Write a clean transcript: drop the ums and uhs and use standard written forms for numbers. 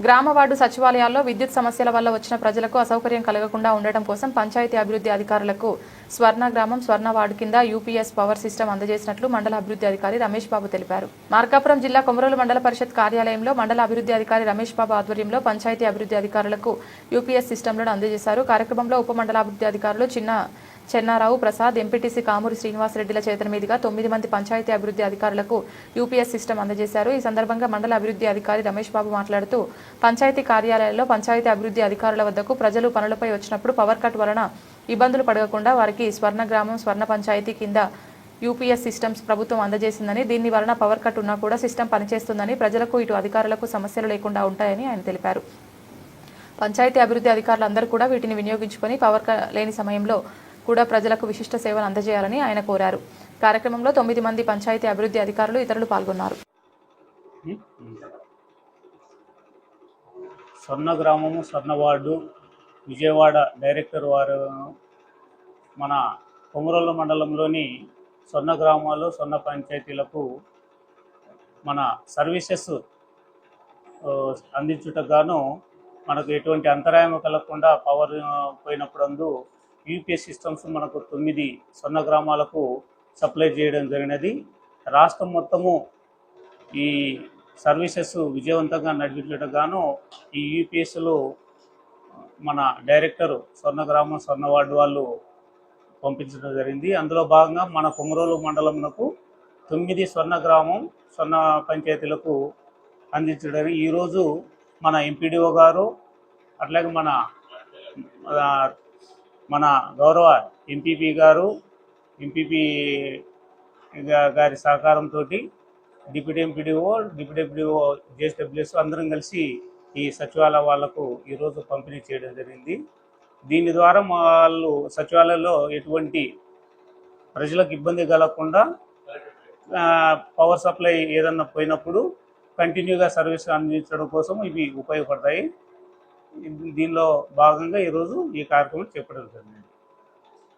గ్రామ వార్డు సచివాలయాల్లో విద్యుత్ సమస్యల వల్ల వచ్చిన ప్రజలకు అసౌకర్యం కలగకుండా ఉండటం కోసం పంచాయతీ అభివృద్ధి అధికారులకు స్వర్ణ గ్రామం స్వర్ణ వార్డు కింద యూపీఎస్ పవర్ సిస్టమ్ అందజేసినట్లు మండల అభివృద్ధి అధికారి రమేష్ బాబు తెలిపారు. మార్కాపురం జిల్లా కొమరోలు మండల పరిషత్ కార్యాలయంలో మండల అభివృద్ధి అధికారి రమేష్ బాబు ఆధ్వర్యంలో పంచాయతీ అభివృద్ధి అధికారులకు యూపీఎస్ సిస్టమ్లను అందజేశారు. కార్యక్రమంలో ఉప మండల అభివృద్ధి అధికారులు చెన్నారావు ప్రసాద్, ఎంపీటీసీ కామూరి శ్రీనివాసరెడ్డిల చేతుల మీదుగా 9 మంది పంచాయతీ అభివృద్ధి అధికారులకు యూపీఎస్ సిస్టమ్ అందజేశారు. ఈ సందర్భంగా మండల అభివృద్ధి అధికారి రమేష్ బాబు మాట్లాడుతూ పంచాయతీ కార్యాలయాల్లో పంచాయతీ అభివృద్ధి అధికారుల వద్దకు ప్రజలు పనులపై వచ్చినప్పుడు పవర్ కట్ వలన ఇబ్బందులు పడకుండా వారికి స్వర్ణ గ్రామం స్వర్ణ పంచాయతీ కింద యూపీఎస్ సిస్టమ్స్ ప్రభుత్వం అందజేసిందని, దీని వలన పవర్ కట్ ఉన్నా కూడా సిస్టమ్ పనిచేస్తుందని, ప్రజలకు ఇటు అధికారులకు సమస్యలు లేకుండా ఉంటాయని ఆయన తెలిపారు. పంచాయతీ అభివృద్ధి అధికారులందరూ కూడా వీటిని వినియోగించుకొని పవర్ లేని సమయంలో కూడా ప్రజలకు విశిష్ట సేవలు అందజేయాలని ఆయన కోరారు. కార్యక్రమంలో 9 మంది పంచాయతీ అభివృద్ధి అధికారులు ఇతరులు పాల్గొన్నారు. స్వర్ణ గ్రామము స్వర్ణ వార్డు విజయవాడ డైరెక్టర్ వారు మన కొమరోలు మండలంలోని స్వర్ణ గ్రామాలు స్వర్ణ పంచాయతీలకు మన సర్వీసెస్ అందించుటకు గాను మనకు ఎటువంటి అంతరాయం కలగకుండా పవర్ పోయినప్పుడు యూపీఎస్ సిస్టమ్స్ మనకు 9 స్వర్ణ గ్రామాలకు సప్లై చేయడం జరిగినది. రాష్ట్రం మొత్తము ఈ సర్వీసెస్ విజయవంతంగా నడిపించడం గాను ఈ యూపీఎస్లు మన డైరెక్టర్ స్వర్ణ గ్రామం స్వర్ణ వార్డు వాళ్ళు పంపించడం జరిగింది. అందులో భాగంగా మన కొమరోలు మండలంకు 9 స్వర్ణ గ్రామం స్వర్ణ పంచాయతీలకు అందించడం. ఈరోజు మన ఎంపీడీఓ గారు అట్లాగే మన గౌరవ ఎంపీపీ గారు ఎంపీపీ గారి సహకారంతో డిప్యూటీ ఎంపీడీఓ జేఎస్డబ్ల్యూఎస్ అందరం కలిసి ఈ సచివాలయ వాళ్లకు ఈరోజు పంపిణీ చేయడం జరిగింది. దీని ద్వారా వాళ్ళు సచివాలయంలో ఎటువంటి ప్రజలకు ఇబ్బంది కలగకుండా పవర్ సప్లై ఏదన్నా పోయినప్పుడు కంటిన్యూగా సర్వీస్ అందించడం కోసం ఇవి ఉపయోగపడతాయి. దీనిలో భాగంగా ఈరోజు ఈ కార్యక్రమం చేపట్టడం జరిగింది.